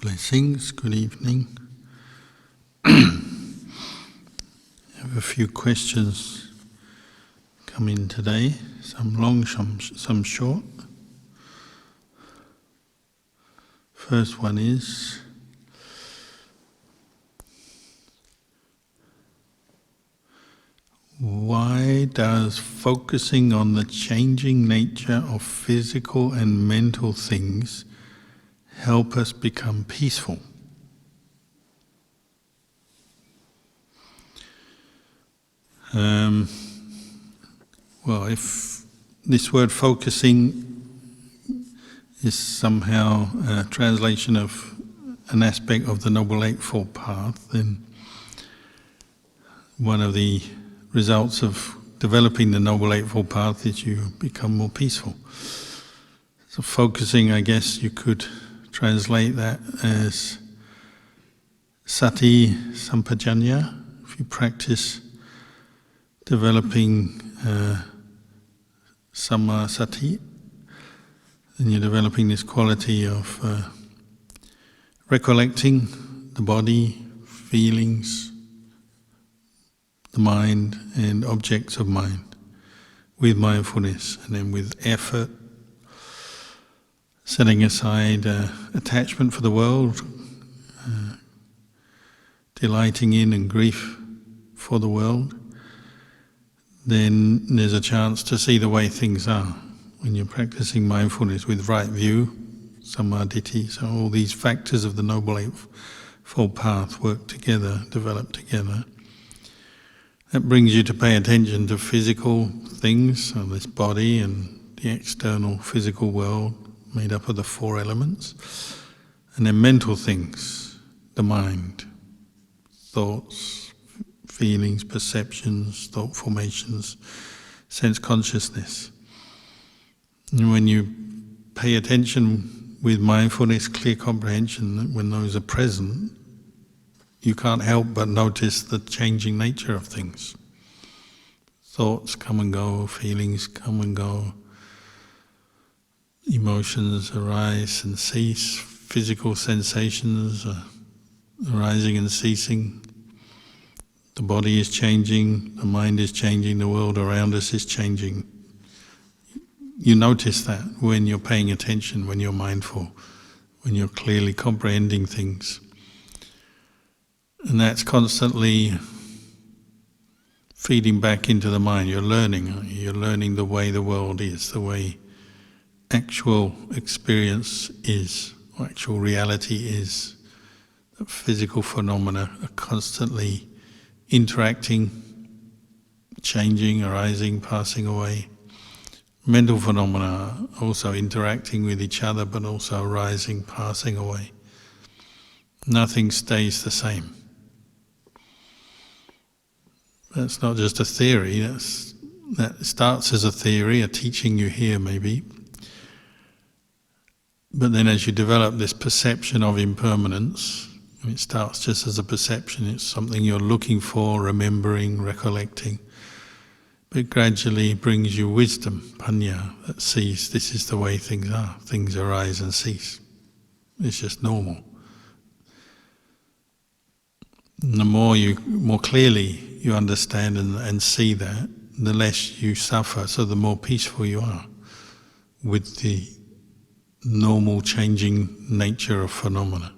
Blessings, good evening. I have a few questions come in today, some long, some short. First one is, why does focusing on the changing nature of physical and mental things help us become peaceful? Well, if this word focusing is somehow a translation of an aspect of the Noble Eightfold Path, then one of the results of developing the Noble Eightfold Path is you become more peaceful. So focusing, I guess you could translate that as sati sampajanya. If you practice developing samma sati, then you're developing this quality of recollecting the body, feelings, the mind and objects of mind with mindfulness, and then with effort, setting aside attachment for the world, delighting in and grief for the world, then there's a chance to see the way things are. When you're practicing mindfulness with right view, samadhi, so all these factors of the Noble Eightfold Path work together, develop together. That brings you to pay attention to physical things, so this body and the external physical world made up of the four elements, and then mental things, the mind, thoughts, feelings, perceptions, thought formations, sense consciousness. And when you pay attention with mindfulness, clear comprehension, when those are present, you can't help but notice the changing nature of things. Thoughts come and go, feelings come and go, emotions arise and cease, physical sensations are arising and ceasing. The body is changing, the mind is changing, the world around us is changing. You notice that when you're paying attention, when you're mindful, when you're clearly comprehending things. And that's constantly feeding back into the mind. You're learning the way the world is, the way actual experience is, or actual reality is. That physical phenomena are constantly interacting, changing, arising, passing away. Mental phenomena are also interacting with each other, but also arising, passing away. Nothing stays the same. That's not just a theory, that starts as a theory, a teaching you hear maybe. But then as you develop this perception of impermanence, it starts just as a perception, it's something you're looking for, remembering, recollecting. But it gradually brings you wisdom, panya, that sees this is the way things are. Things arise and cease. It's just normal. And the more clearly you understand and see that, the less you suffer, so the more peaceful you are with the normal changing nature of phenomena.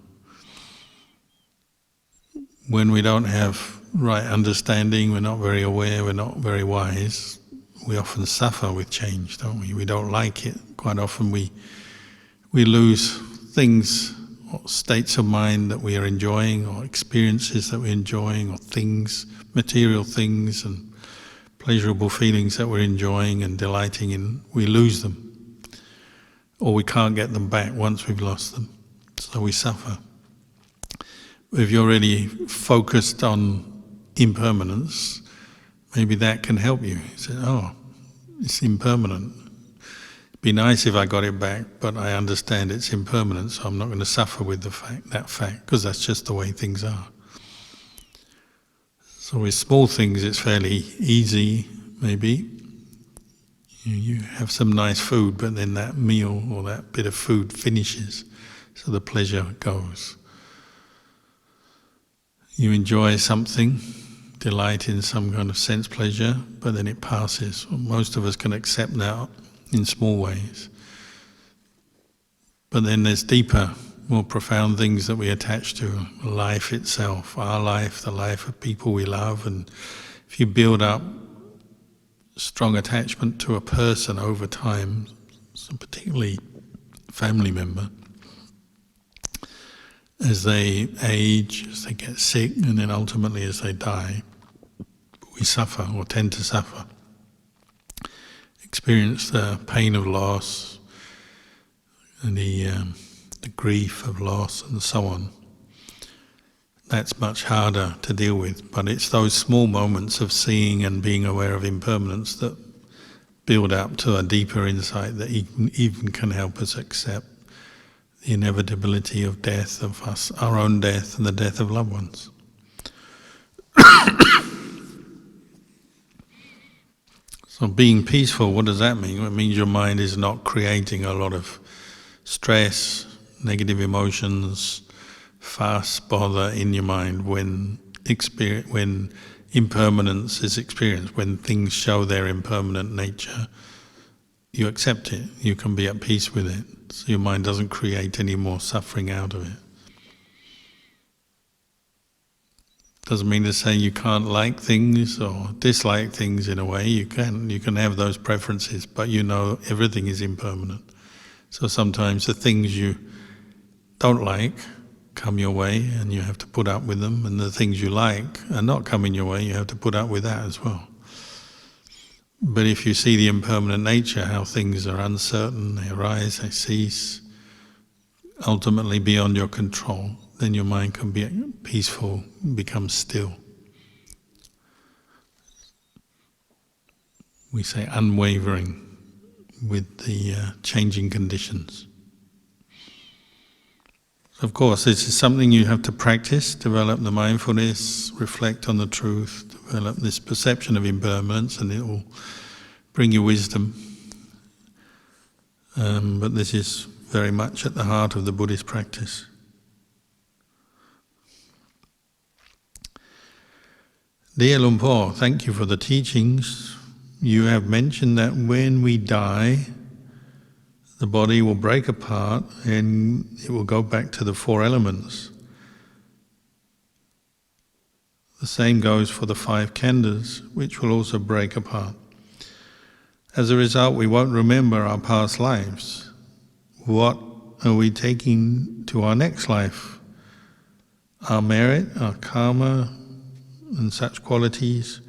When we don't have right understanding, we're not very aware, we're not very wise, we often suffer with change, don't we? We don't like it. Quite often we lose things, or states of mind that we are enjoying, or experiences that we're enjoying, or things, material things and pleasurable feelings that we're enjoying and delighting in. We lose them, or we can't get them back once we've lost them, so we suffer. If you're really focused on impermanence, maybe that can help you. You say, oh, it's impermanent. It'd be nice if I got it back, but I understand it's impermanent, so I'm not going to suffer with that fact, because that's just the way things are. So with small things it's fairly easy, maybe. You have some nice food, but then that meal or that bit of food finishes. so the pleasure goes. You enjoy something, delight in some kind of sense pleasure, but then it passes. Most of us can accept that in small ways. But then there's deeper, more profound things that we attach to, life itself, our life, the life of people we love. And if you build up strong attachment to a person over time, so particularly family member, as they age, as they get sick, and then ultimately as they die, we suffer or tend to suffer. Experience the pain of loss and the grief of loss and so on. That's much harder to deal with, but it's those small moments of seeing and being aware of impermanence that build up to a deeper insight that even can help us accept the inevitability of death, of us, our own death and the death of loved ones. So being peaceful, what does that mean? It means your mind is not creating a lot of stress, negative emotions, fuss, bother in your mind when impermanence is experienced, when things show their impermanent nature. You accept it, you can be at peace with it, so your mind doesn't create any more suffering out of it. Doesn't mean to say you can't like things or dislike things in a way. You can have those preferences, but you know everything is impermanent. So sometimes the things you don't like come your way and you have to put up with them, and the things you like are not coming your way, you have to put up with that as well. But if you see the impermanent nature, how things are uncertain, they arise, they cease, ultimately beyond your control, then your mind can be peaceful, become still. We say unwavering with the changing conditions. Of course, this is something you have to practice, develop the mindfulness, reflect on the truth, develop this perception of impermanence, and it will bring you wisdom. But this is very much at the heart of the Buddhist practice. Dear Luang Por, thank you for the teachings. You have mentioned that when we die, the body will break apart and it will go back to the four elements. The same goes for the five khandhas, which will also break apart. As a result, we won't remember our past lives. What are we taking to our next life? Our merit, our karma, and such qualities.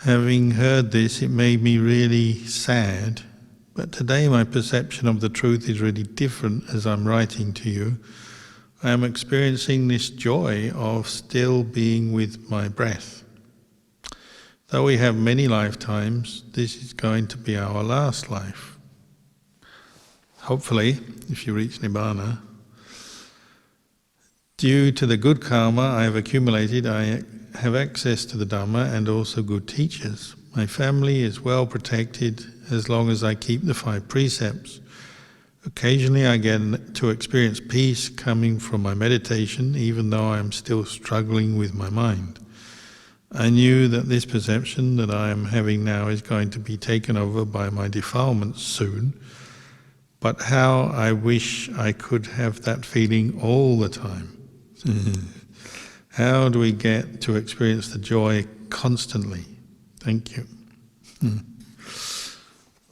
Having heard this, it made me really sad. But today my perception of the truth is really different as I'm writing to you. I am experiencing this joy of still being with my breath. Though we have many lifetimes, this is going to be our last life. Hopefully, if you reach Nibbana. Due to the good karma I have accumulated, I have access to the Dhamma and also good teachers. My family is well protected as long as I keep the 5 precepts. Occasionally I get to experience peace coming from my meditation, even though I am still struggling with my mind. I knew that this perception that I am having now is going to be taken over by my defilements soon, but how I wish I could have that feeling all the time. How do we get to experience the joy constantly? Thank you.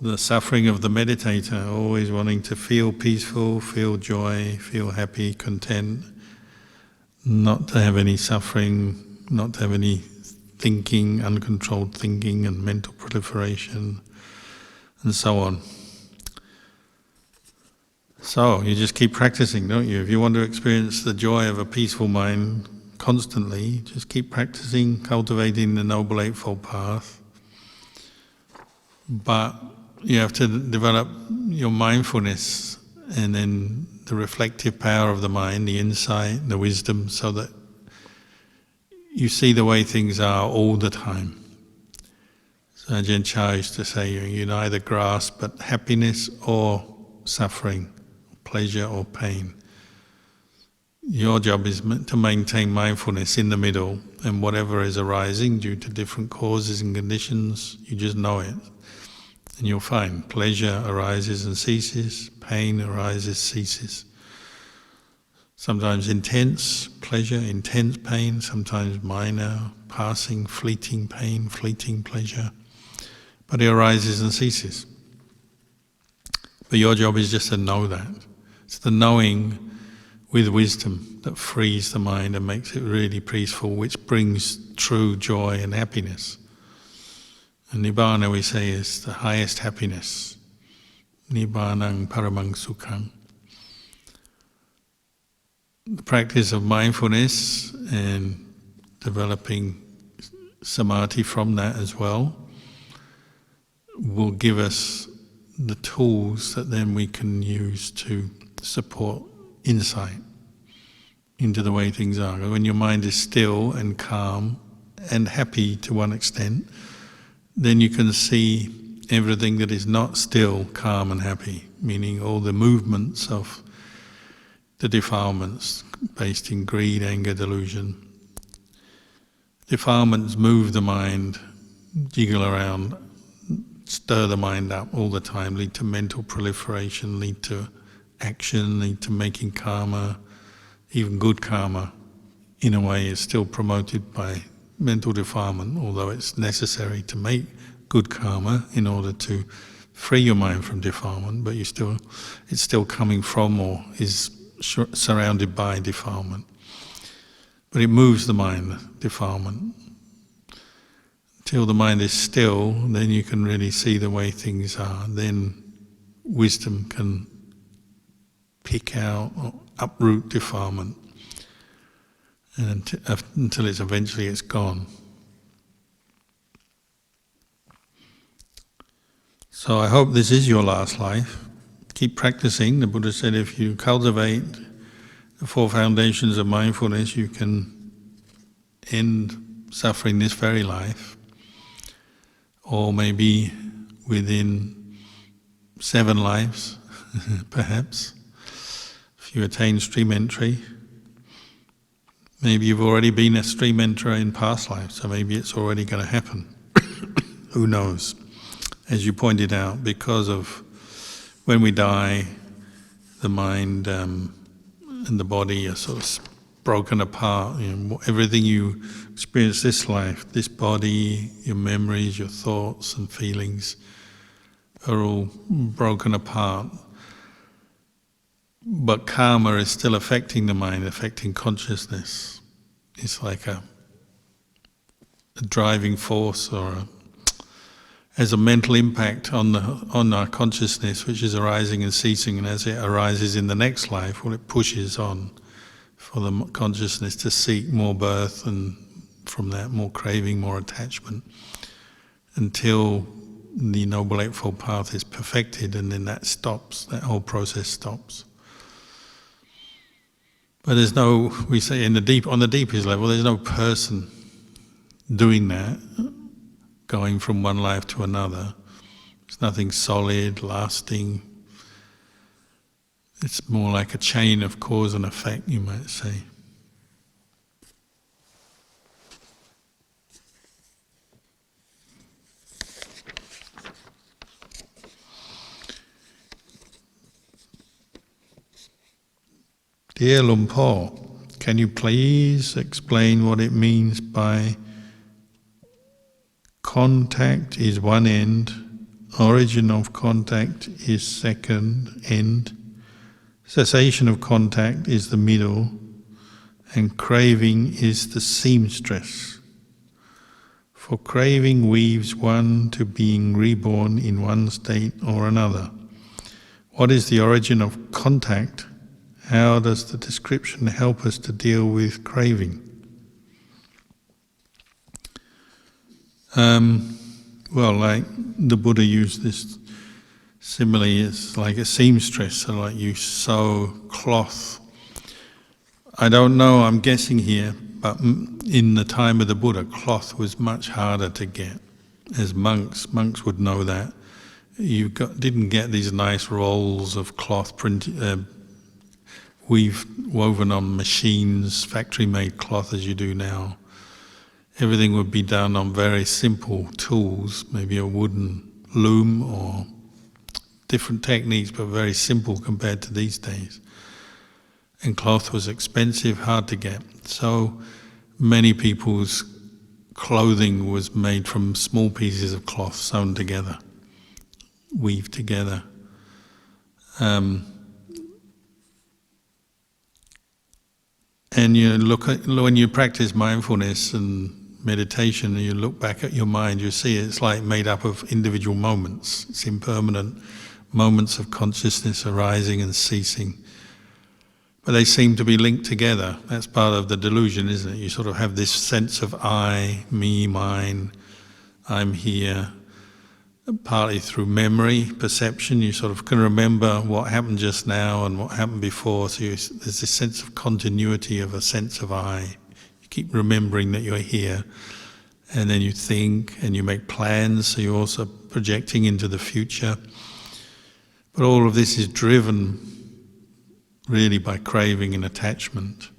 The suffering of the meditator, always wanting to feel peaceful, feel joy, feel happy, content, not to have any suffering, not to have any thinking, uncontrolled thinking and mental proliferation, and so on. So, you just keep practicing, don't you? If you want to experience the joy of a peaceful mind constantly, just keep practicing, cultivating the Noble Eightfold Path. But you have to develop your mindfulness and then the reflective power of the mind, the insight, the wisdom, so that you see the way things are all the time. So Ajahn Chah used to say, you neither grasp but happiness or suffering, pleasure or pain. Your job is to maintain mindfulness in the middle, and whatever is arising due to different causes and conditions, you just know it. And you'll find pleasure arises and ceases, pain arises, ceases. Sometimes intense pleasure, intense pain, sometimes minor, passing, fleeting pain, fleeting pleasure. But it arises and ceases. But your job is just to know that. It's the knowing with wisdom that frees the mind and makes it really peaceful, which brings true joy and happiness. And Nibbana, we say, is the highest happiness. Nibbanang paramang sukhang. The practice of mindfulness and developing samadhi from that as well will give us the tools that then we can use to support insight into the way things are. When your mind is still and calm and happy to one extent, then you can see everything that is not still, calm and happy, meaning all the movements of the defilements based in greed, anger, delusion. Defilements move the mind, jiggle around, stir the mind up all the time, lead to mental proliferation, lead to action, lead to making karma. Even good karma, in a way, is still promoted by mental defilement, although it's necessary to make good karma in order to free your mind from defilement, but it's still coming from or is surrounded by defilement. But it moves the mind, defilement. Till the mind is still, then you can really see the way things are. Then wisdom can pick out or uproot defilement, and until eventually it's gone. So I hope this is your last life. Keep practicing. The Buddha said if you cultivate the four foundations of mindfulness, you can end suffering this very life, or maybe within 7 lives, perhaps. If you attain stream entry, maybe you've already been a stream enterer in past lives, so maybe it's already going to happen. Who knows? As you pointed out, because of when we die, the mind and the body are sort of broken apart. Everything you experience this life, this body, your memories, your thoughts and feelings are all broken apart. But karma is still affecting the mind, affecting consciousness. It's like a driving force, or has a mental impact on our consciousness, which is arising and ceasing, and as it arises in the next life, well, it pushes on for the consciousness to seek more birth, and from that more craving, more attachment, until the Noble Eightfold Path is perfected, and then that stops, that whole process stops. But there's no, we say on the deepest level, there's no person doing that, going from one life to another. It's nothing solid, lasting. It's more like a chain of cause and effect, you might say. Dear Lumpur, can you please explain what it means by contact is one end, origin of contact is second end, cessation of contact is the middle, and craving is the seamstress. For craving weaves one to being reborn in one state or another. What is the origin of contact? How does the description help us to deal with craving? Well, like the Buddha used this simile, it's like a seamstress, so like you sew cloth. I don't know, I'm guessing here, but in the time of the Buddha, cloth was much harder to get. As monks would know that. You didn't get these nice rolls of cloth we've woven on machines, factory-made cloth as you do now. Everything would be done on very simple tools, maybe a wooden loom or different techniques, but very simple compared to these days. And cloth was expensive, hard to get. So many people's clothing was made from small pieces of cloth sewn together, weaved together. And you look at, when you practice mindfulness and meditation, and you look back at your mind, you see it's like made up of individual moments. It's impermanent moments of consciousness arising and ceasing. But they seem to be linked together. That's part of the delusion, isn't it? You sort of have this sense of I, me, mine, I'm here. Partly through memory, perception, you sort of can remember what happened just now and what happened before, so there's this sense of continuity of a sense of I. You keep remembering that you're here, and then you think and you make plans, so you're also projecting into the future. But all of this is driven really by craving and attachment.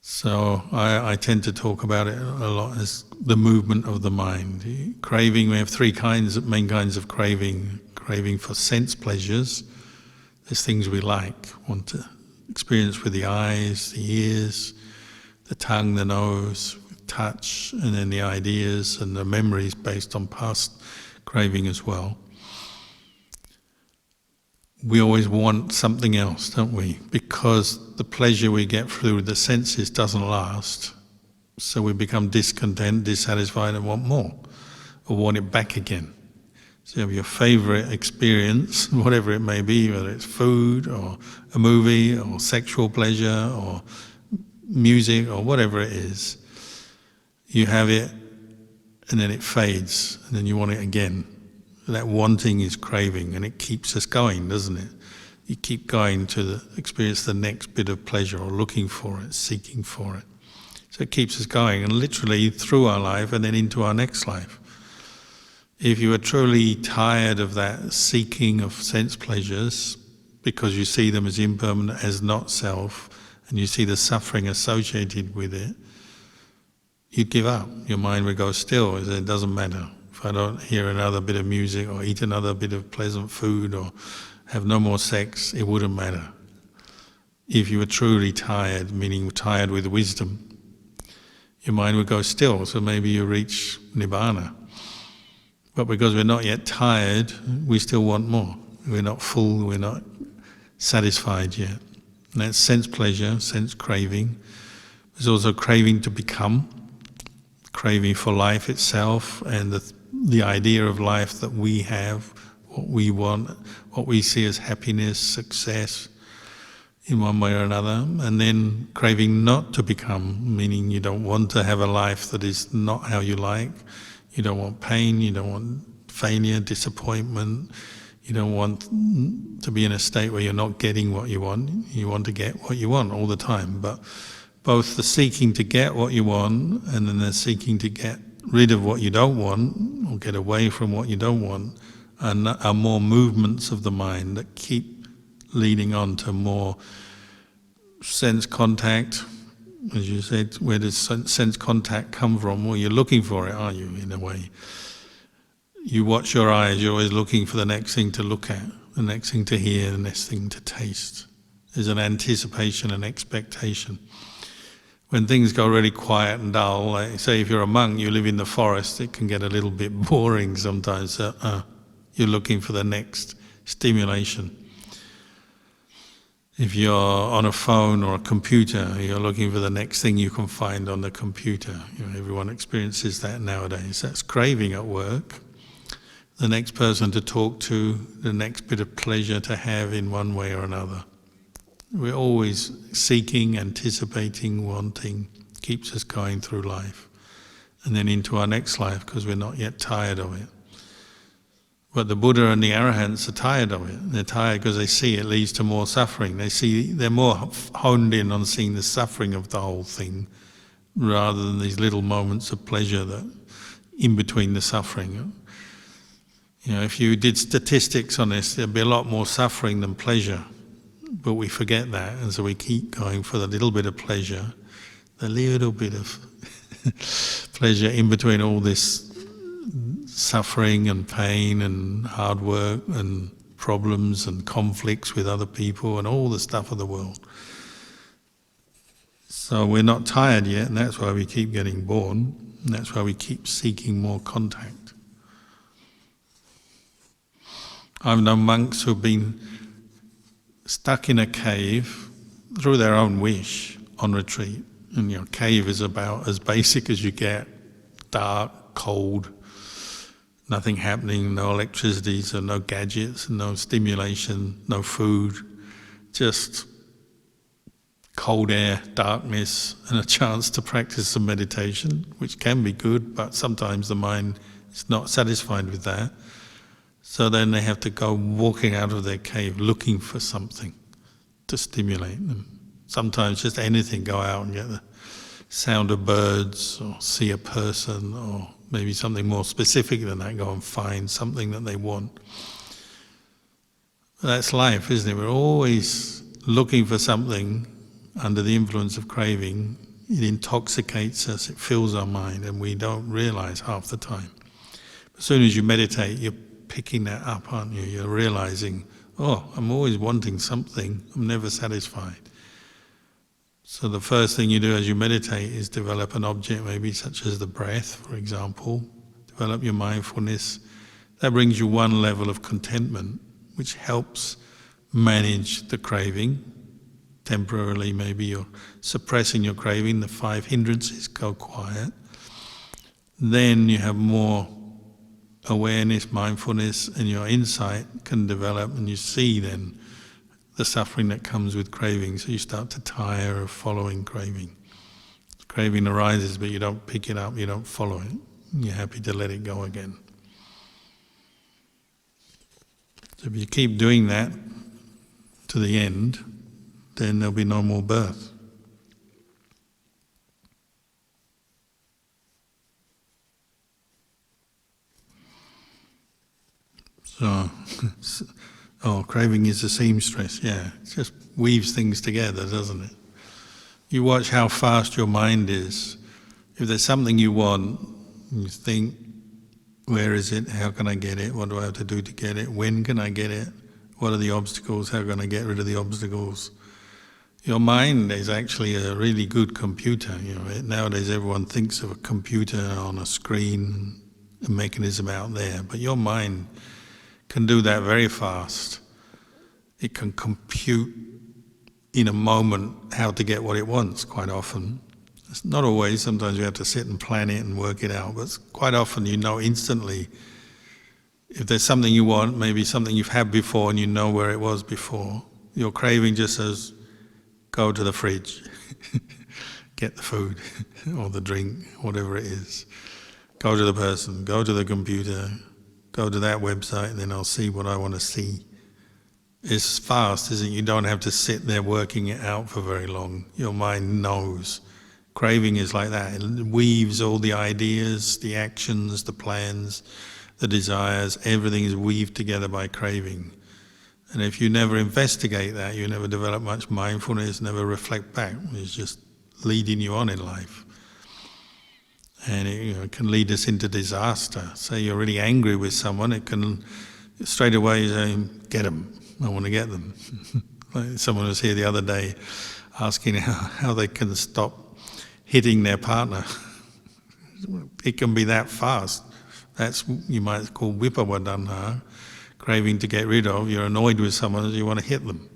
So I tend to talk about it a lot as the movement of the mind. Craving, we have three main kinds of craving. Craving for sense pleasures. There's things we like, want to experience with the eyes, the ears, the tongue, the nose, touch, and then the ideas and the memories based on past craving as well. We always want something else, don't we? Because the pleasure we get through the senses doesn't last. So we become discontent, dissatisfied, and want more, or want it back again. So you have your favourite experience, whatever it may be, whether it's food, or a movie, or sexual pleasure, or music, or whatever it is. You have it, and then it fades, and then you want it again. That wanting is craving, and it keeps us going, doesn't it? You keep going to experience the next bit of pleasure, or looking for it, seeking for it. So it keeps us going, and literally through our life and then into our next life. If you are truly tired of that seeking of sense pleasures, because you see them as impermanent, as not self, and you see the suffering associated with it, you'd give up. Your mind would go still. It doesn't matter. If I don't hear another bit of music or eat another bit of pleasant food or have no more sex, it wouldn't matter. If you were truly tired, meaning tired with wisdom, your mind would go still, so maybe you reach Nibbana. But because we're not yet tired, we still want more. We're not full, we're not satisfied yet. And that's sense pleasure, sense craving. There's also craving to become, craving for life itself and the idea of life that we have, what we want, what we see as happiness, success, in one way or another. And then craving not to become, meaning you don't want to have a life that is not how you like. You don't want pain, you don't want failure, disappointment. You don't want to be in a state where you're not getting what you want. You want to get what you want all the time. But both the seeking to get what you want and then the seeking to get rid of what you don't want or get away from what you don't want are more movements of the mind that keep leading on to more sense contact. As you said, where does sense contact come from? Well, you're looking for it, aren't you, in a way? You watch your eyes, you're always looking for the next thing to look at, the next thing to hear, the next thing to taste. There's an anticipation and expectation. When things go really quiet and dull, like say if you're a monk, you live in the forest, it can get a little bit boring sometimes. You're looking for the next stimulation. If you're on a phone or a computer, you're looking for the next thing you can find on the computer. Everyone experiences that nowadays. That's craving at work. The next person to talk to, the next bit of pleasure to have in one way or another. We're always seeking, anticipating, wanting, keeps us going through life. And then into our next life, because we're not yet tired of it. But the Buddha and the Arahants are tired of it. They're tired because they see it leads to more suffering. They're more honed in on seeing the suffering of the whole thing, rather than these little moments of pleasure that in between the suffering. If you did statistics on this, there'd be a lot more suffering than pleasure. But we forget that, and so we keep going for the little bit of pleasure, the little bit of pleasure in between all this suffering and pain and hard work and problems and conflicts with other people and all the stuff of the world. So we're not tired yet, and that's why we keep getting born, and that's why we keep seeking more contact. I've known monks who've been stuck in a cave through their own wish on retreat. And your cave is about as basic as you get, dark, cold, nothing happening, no electricity, so no gadgets, no stimulation, no food, just cold air, darkness, and a chance to practice some meditation, which can be good, but sometimes the mind is not satisfied with that. So then they have to go walking out of their cave looking for something to stimulate them. Sometimes just anything, go out and get the sound of birds or see a person, or maybe something more specific than that, go and find something that they want. That's life, isn't it? We're always looking for something under the influence of craving. It intoxicates us, it fills our mind, and we don't realize half the time. As soon as you meditate, you're picking that up, aren't you? You're realizing, oh, I'm always wanting something, I'm never satisfied. So the first thing you do as you meditate is develop an object, maybe such as the breath, for example. Develop your mindfulness. That brings you one level of contentment, which helps manage the craving. Temporarily, maybe you're suppressing your craving, the 5 hindrances go quiet. Then you have more awareness, mindfulness, and your insight can develop, and you see then the suffering that comes with craving. So you start to tire of following craving. Craving arises, but you don't pick it up, you don't follow it. You're happy to let it go again. So if you keep doing that to the end, then there'll be no more birth. So, craving is a seamstress, yeah. It just weaves things together, doesn't it? You watch how fast your mind is. If there's something you want, you think, where is it? How can I get it? What do I have to do to get it? When can I get it? What are the obstacles? How can I get rid of the obstacles? Your mind is actually a really good computer. Nowadays everyone thinks of a computer on a screen, a mechanism out there, but your mind can do that very fast. It can compute in a moment how to get what it wants quite often. It's not always, sometimes you have to sit and plan it and work it out, but quite often you know instantly if there's something you want, maybe something you've had before and you know where it was before. Your craving just says, go to the fridge, get the food or the drink, whatever it is. Go to the person, go to the computer, go to that website, and then I'll see what I want to see. It's fast, isn't it? You don't have to sit there working it out for very long. Your mind knows. Craving is like that. It weaves all the ideas, the actions, the plans, the desires, everything is weaved together by craving. And if you never investigate that, you never develop much mindfulness, never reflect back. It's just leading you on in life. And it can lead us into disaster. Say you're really angry with someone, it can straight away say, get them, I want to get them. Like someone was here the other day asking how they can stop hitting their partner. It can be that fast. That's, you might call vipawadana, craving to get rid of. You're annoyed with someone and you want to hit them.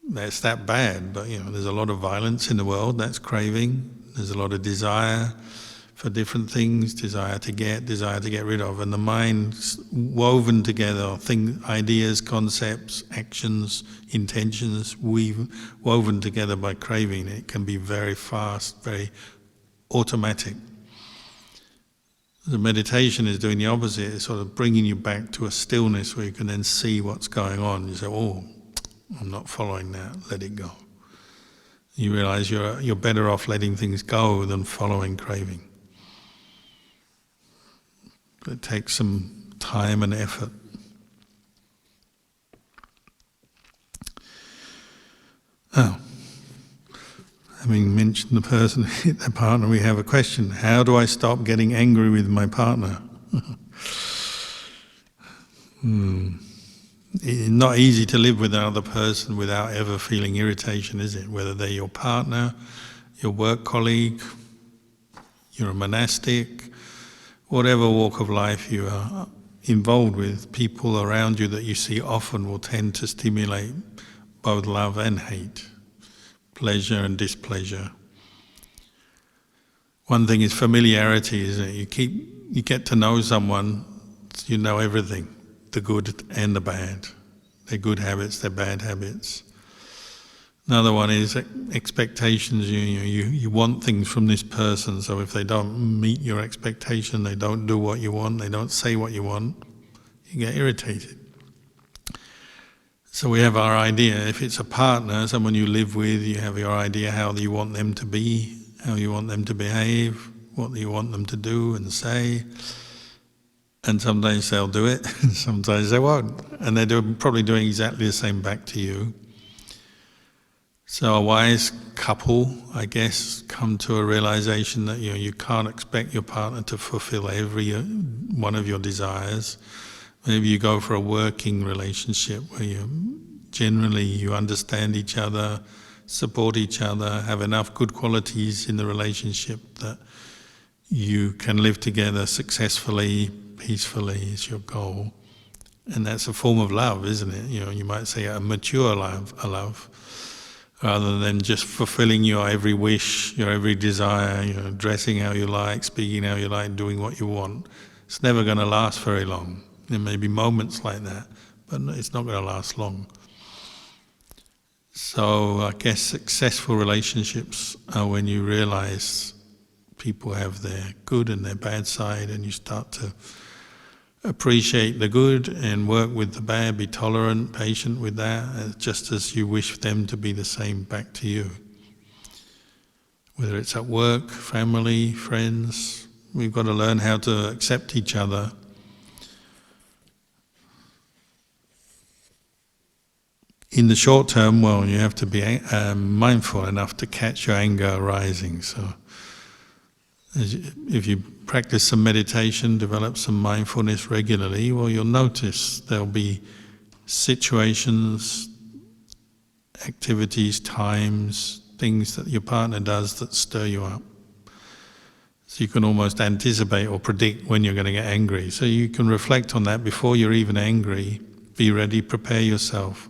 That's that bad, but there's a lot of violence in the world, that's craving. There's a lot of desire for different things, desire to get rid of, and the mind's woven together, ideas, concepts, actions, intentions, woven together by craving. It can be very fast, very automatic. The meditation is doing the opposite, it's sort of bringing you back to a stillness where you can then see what's going on. You say, oh, I'm not following that, let it go. You realize you're better off letting things go than following craving. It takes some time and effort. Oh, having mentioned the person hit their partner, we have a question. How do I stop getting angry with my partner? It's not easy to live with another person without ever feeling irritation, is it? Whether they're your partner, your work colleague, you're a monastic, whatever walk of life you are involved with, people around you that you see often will tend to stimulate both love and hate, pleasure and displeasure. One thing is familiarity, isn't it? You get to know someone, you know everything, the good and the bad, their good habits, their bad habits. Another one is expectations. You want things from this person, so if they don't meet your expectation, they don't do what you want, they don't say what you want, you get irritated. So we have our idea. If it's a partner, someone you live with, you have your idea how you want them to be, how you want them to behave, what you want them to do and say. And sometimes they'll do it, and sometimes they won't. And they're probably doing exactly the same back to you. So a wise couple, I guess, come to a realization that you can't expect your partner to fulfill every one of your desires. Maybe you go for a working relationship where you understand each other, support each other, have enough good qualities in the relationship that you can live together successfully, peacefully is your goal. And that's a form of love, isn't it? You might say a mature love, rather than just fulfilling your every wish, your every desire, dressing how you like, speaking how you like, doing what you want. It's never going to last very long. There may be moments like that, but it's not going to last long. So I guess successful relationships are when you realize people have their good and their bad side, and you start to appreciate the good and work with the bad, be tolerant, patient with that, just as you wish them to be the same back to you. Whether it's at work, family, friends, we've got to learn how to accept each other. In the short term, you have to be mindful enough to catch your anger arising. So if you practice some meditation, develop some mindfulness regularly, you'll notice there'll be situations, activities, times, things that your partner does that stir you up. So you can almost anticipate or predict when you're going to get angry. So you can reflect on that before you're even angry. Be ready, prepare yourself.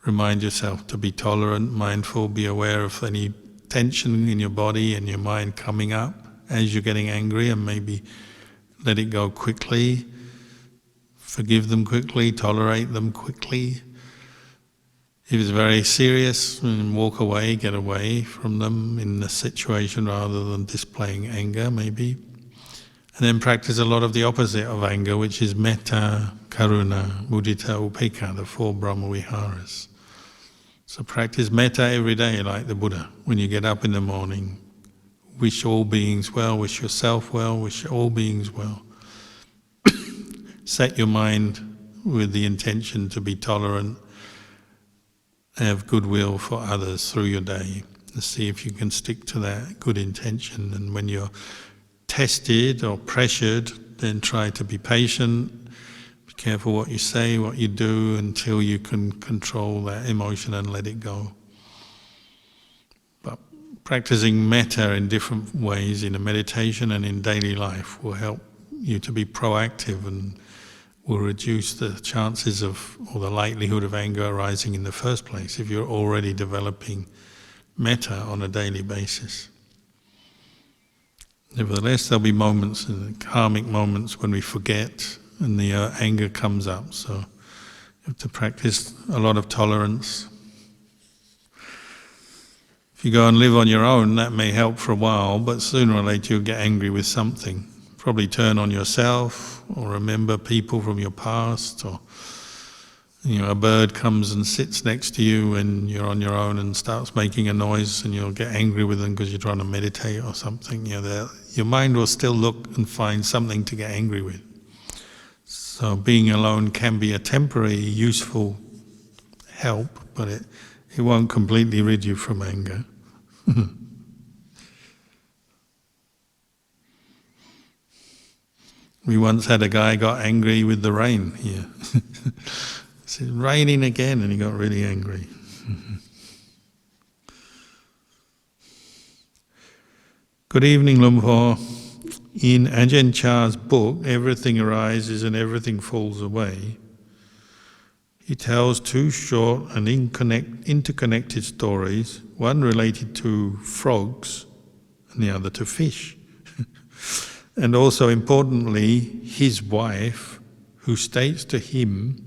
Remind yourself to be tolerant, mindful, be aware of any tension in your body and your mind coming up as you're getting angry, and maybe let it go quickly, forgive them quickly, tolerate them quickly. If it's very serious, walk away, get away from them in the situation rather than displaying anger, maybe. And then practice a lot of the opposite of anger, which is metta, karuna, mudita, upekkha, the 4 Brahma Viharas. So practice metta every day like the Buddha. When you get up in the morning, wish all beings well, wish yourself well, wish all beings well. Set your mind with the intention to be tolerant, have goodwill for others through your day. And see if you can stick to that good intention. And when you're tested or pressured, then try to be patient. Be careful what you say, what you do, until you can control that emotion and let it go. But practicing metta in different ways, in a meditation and in daily life, will help you to be proactive and will reduce the chances of, or the likelihood of anger arising in the first place if you're already developing metta on a daily basis. Nevertheless, there'll be moments, karmic moments, when we forget and the anger comes up. So you have to practice a lot of tolerance. If you go and live on your own, that may help for a while, but sooner or later you'll get angry with something. Probably turn on yourself, or remember people from your past, or a bird comes and sits next to you when you're on your own and starts making a noise, and you'll get angry with them because you're trying to meditate or something. Your mind will still look and find something to get angry with. So being alone can be a temporary, useful help, but It won't completely rid you from anger. We once had a guy got angry with the rain here. It's raining again, and he got really angry. Good evening, Lumpur. In Ajahn Chah's book, Everything Arises and Everything Falls Away, he tells two short and interconnected stories, one related to frogs and the other to fish. And also importantly, his wife, who states to him,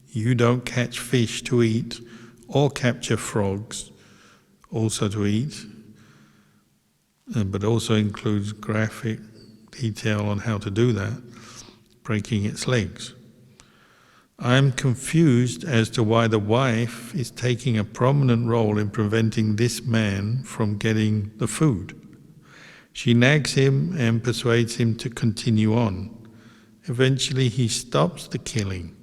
"You don't catch fish to eat or capture frogs also to eat," but also includes graphic detail on how to do that, breaking its legs. I'm confused as to why the wife is taking a prominent role in preventing this man from getting the food. She nags him and persuades him to continue on. Eventually he stops the killing.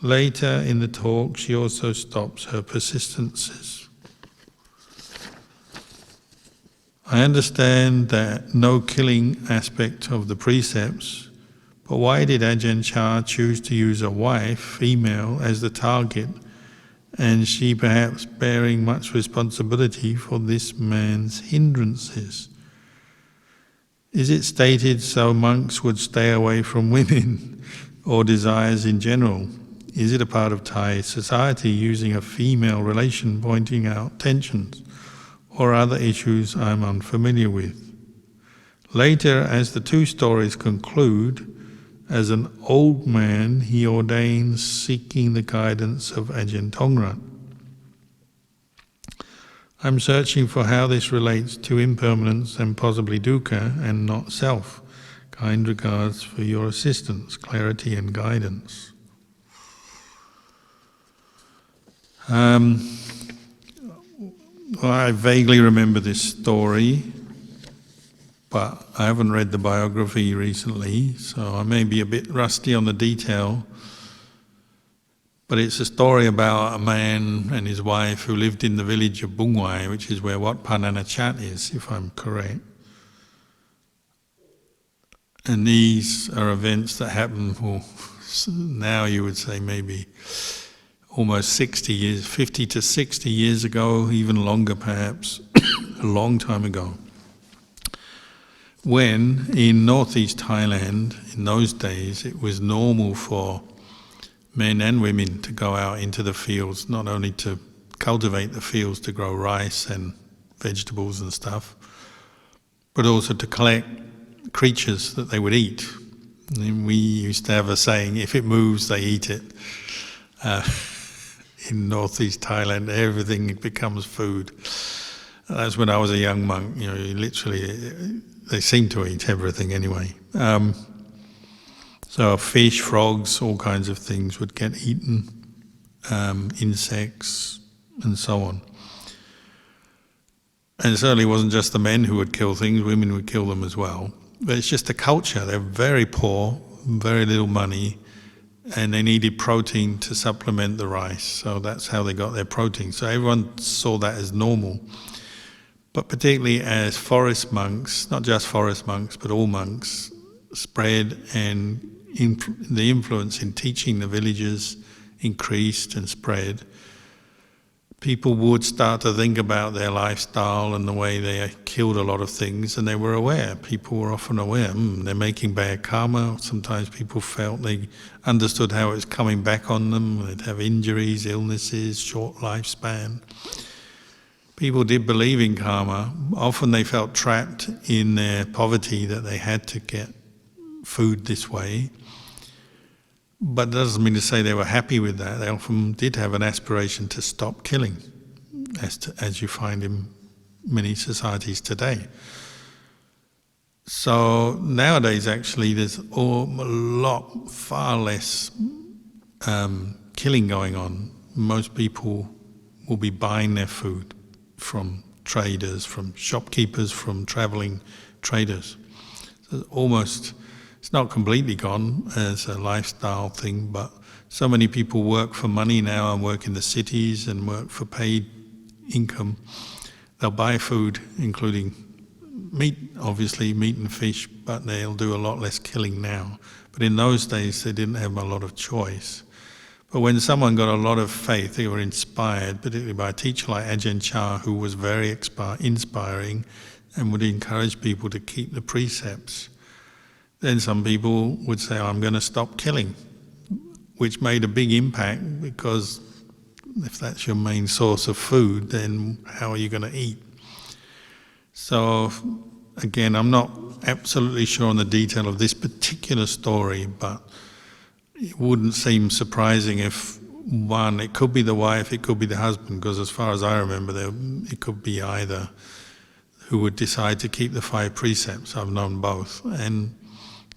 Later in the talk, she also stops her persistences. I understand that no killing aspect of the precepts, but why did Ajahn Chah choose to use a wife, female, as the target, and she perhaps bearing much responsibility for this man's hindrances? Is it stated so monks would stay away from women or desires in general? Is it a part of Thai society using a female relation pointing out tensions or other issues I'm unfamiliar with? Later, as the two stories conclude, as an old man he ordains seeking the guidance of Ajahn Tongrat. I'm searching for how this relates to impermanence and possibly dukkha and not self. Kind regards for your assistance, clarity and guidance. Well, I vaguely remember this story, but I haven't read the biography recently, so I may be a bit rusty on the detail. But it's a story about a man and his wife who lived in the village of Bungwai, which is where Wat Pananachat is, if I'm correct. And these are events that happen, well, now you would say maybe almost 60 years, 50 to 60 years ago, even longer perhaps, a long time ago. When in northeast Thailand, in those days, it was normal for men and women to go out into the fields, not only to cultivate the fields to grow rice and vegetables and stuff, but also to collect creatures that they would eat. And we used to have a saying, if it moves, they eat it. In northeast Thailand, everything becomes food. That's when I was a young monk, literally, they seem to eat everything anyway. So fish, frogs, all kinds of things would get eaten, insects, and so on. And it certainly wasn't just the men who would kill things, women would kill them as well. But it's just a culture. They're very poor, very little money, and they needed protein to supplement the rice. So that's how they got their protein. So everyone saw that as normal. But particularly as forest monks, not just forest monks, but all monks, spread and the influence in teaching the villagers increased and spread, people would start to think about their lifestyle and the way they killed a lot of things, and they were aware. People were often aware, they're making bad karma. Sometimes people felt they understood how it was coming back on them. They'd have injuries, illnesses, short lifespan. People did believe in karma. Often they felt trapped in their poverty that they had to get food this way. But that doesn't mean to say they were happy with that. They often did have an aspiration to stop killing, as you find in many societies today. So nowadays, actually, there's far less killing going on. Most people will be buying their food from traders, from shopkeepers, from travelling traders. So it's not completely gone as a lifestyle thing, but so many people work for money now and work in the cities and work for paid income. They'll buy food, including meat, obviously, meat and fish, but they'll do a lot less killing now. But in those days, they didn't have a lot of choice. But when someone got a lot of faith, they were inspired, particularly by a teacher like Ajahn Chah, who was very inspiring and would encourage people to keep the precepts. Then some people would say, I'm going to stop killing, which made a big impact, because if that's your main source of food, then how are you going to eat? So again, I'm not absolutely sure on the detail of this particular story, but it wouldn't seem surprising if one, it could be the wife, it could be the husband, because as far as I remember, it could be either who would decide to keep the 5 precepts. I've known both. And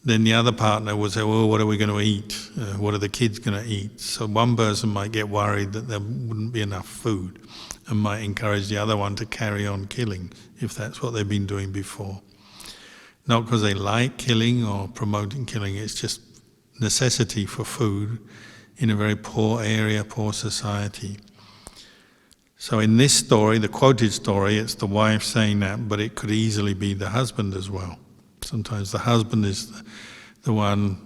then the other partner would say, well, what are we going to eat? What are the kids going to eat? So one person might get worried that there wouldn't be enough food and might encourage the other one to carry on killing if that's what they've been doing before. Not because they like killing or promoting killing, it's just necessity for food in a very poor area, poor society. So in this story, the quoted story, it's the wife saying that, but it could easily be the husband as well. Sometimes the husband is the one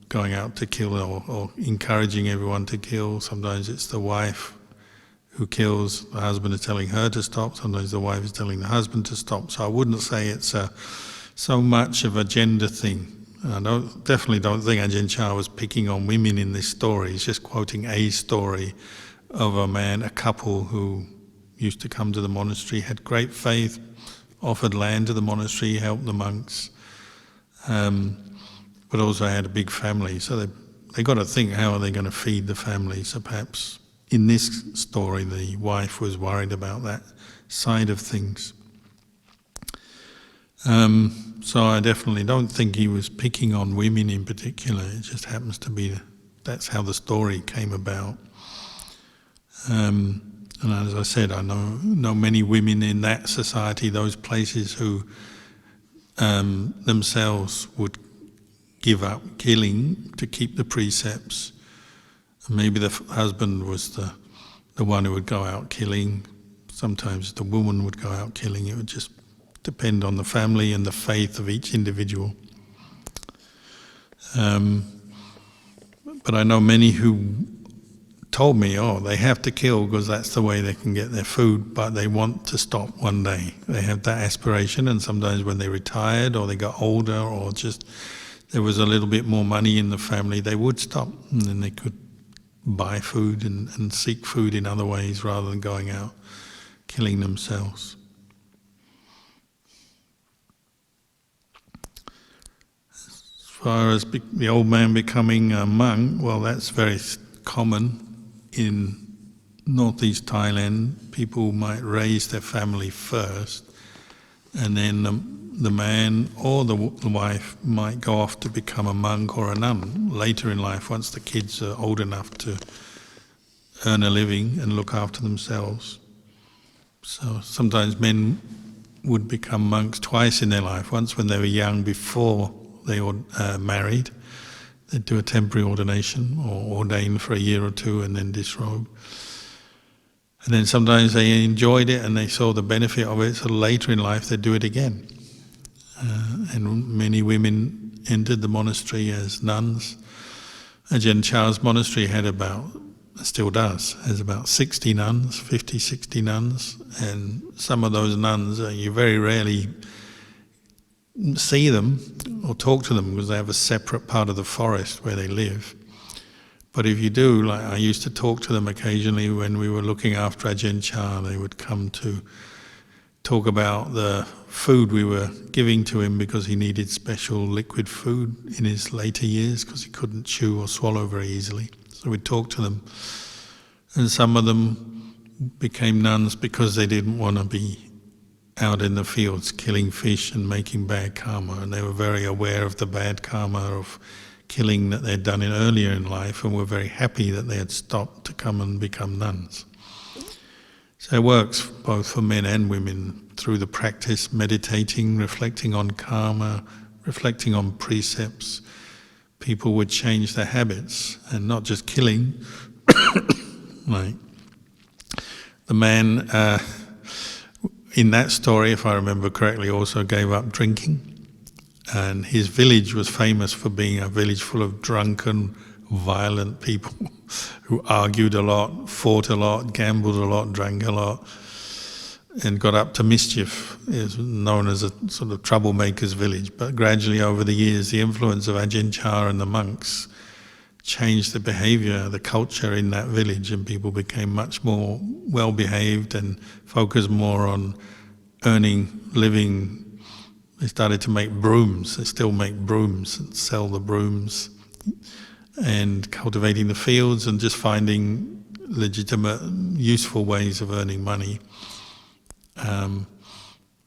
going out to kill or encouraging everyone to kill. Sometimes it's the wife who kills, the husband is telling her to stop. Sometimes the wife is telling the husband to stop. So I wouldn't say it's so much of a gender thing. I definitely don't think Ajahn Chah was picking on women in this story. He's just quoting a story of a couple who used to come to the monastery, had great faith, offered land to the monastery, helped the monks, but also had a big family. So they got to think, how are they going to feed the family? So perhaps in this story, the wife was worried about that side of things. So I definitely don't think he was picking on women in particular. It just happens to be that's how the story came about. And as I said, I know many women in that society, those places, who themselves would give up killing to keep the precepts. And maybe the husband was the one who would go out killing. Sometimes the woman would go out killing. It would just depend on the family and the faith of each individual. But I know many who told me, they have to kill because that's the way they can get their food, but they want to stop one day. They have that aspiration, and sometimes when they retired or they got older or just there was a little bit more money in the family, they would stop, and then they could buy food and seek food in other ways rather than going out killing themselves. As far as the old man becoming a monk, well, that's very common. In northeast Thailand, people might raise their family first, and then the man or the wife might go off to become a monk or a nun later in life, once the kids are old enough to earn a living and look after themselves. So sometimes men would become monks twice in their life, once when they were young before they were married. They'd do a temporary ordination or ordain for a year or two and then disrobe. And then sometimes they enjoyed it and they saw the benefit of it, so later in life they'd do it again. And many women entered the monastery as nuns. Ajahn Chah's monastery had still does, has about 60 nuns, 50, 60 nuns, and some of those nuns, you very rarely see them or talk to them because they have a separate part of the forest where they live. But if you do, like I used to talk to them occasionally when we were looking after Ajahn Chah, they would come to talk about the food we were giving to him because he needed special liquid food in his later years because he couldn't chew or swallow very easily. So we'd talk to them. And some of them became nuns because they didn't want to be out in the fields killing fish and making bad karma, and they were very aware of the bad karma of killing that they'd done earlier in life, and were very happy that they had stopped to come and become nuns. So it works both for men and women through the practice, meditating, reflecting on karma, reflecting on precepts, people would change their habits and not just killing. Like the man in that story, if I remember correctly, also gave up drinking. And his village was famous for being a village full of drunken, violent people who argued a lot, fought a lot, gambled a lot, drank a lot, and got up to mischief. It was known as a sort of troublemaker's village. But gradually over the years, the influence of Ajahn Chah and the monks changed the behavior, the culture in that village, and people became much more well-behaved and focused more on earning, living. They started to make brooms. They still make brooms and sell the brooms, and cultivating the fields and just finding legitimate, useful ways of earning money.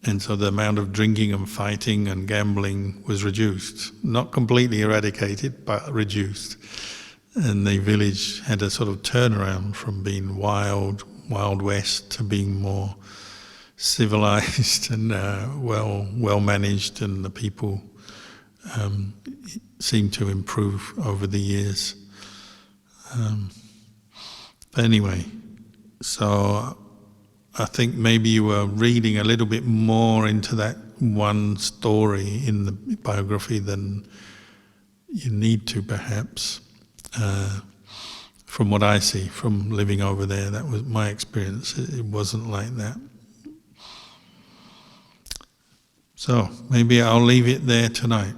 And so the amount of drinking and fighting and gambling was reduced. Not completely eradicated, but reduced. And the village had a sort of turnaround from being wild west to being more civilized and well managed, and the people seemed to improve over the years. But anyway, so I think maybe you were reading a little bit more into that one story in the biography than you need to, perhaps. From what I see, from living over there, that was my experience. It wasn't like that. So maybe I'll leave it there tonight.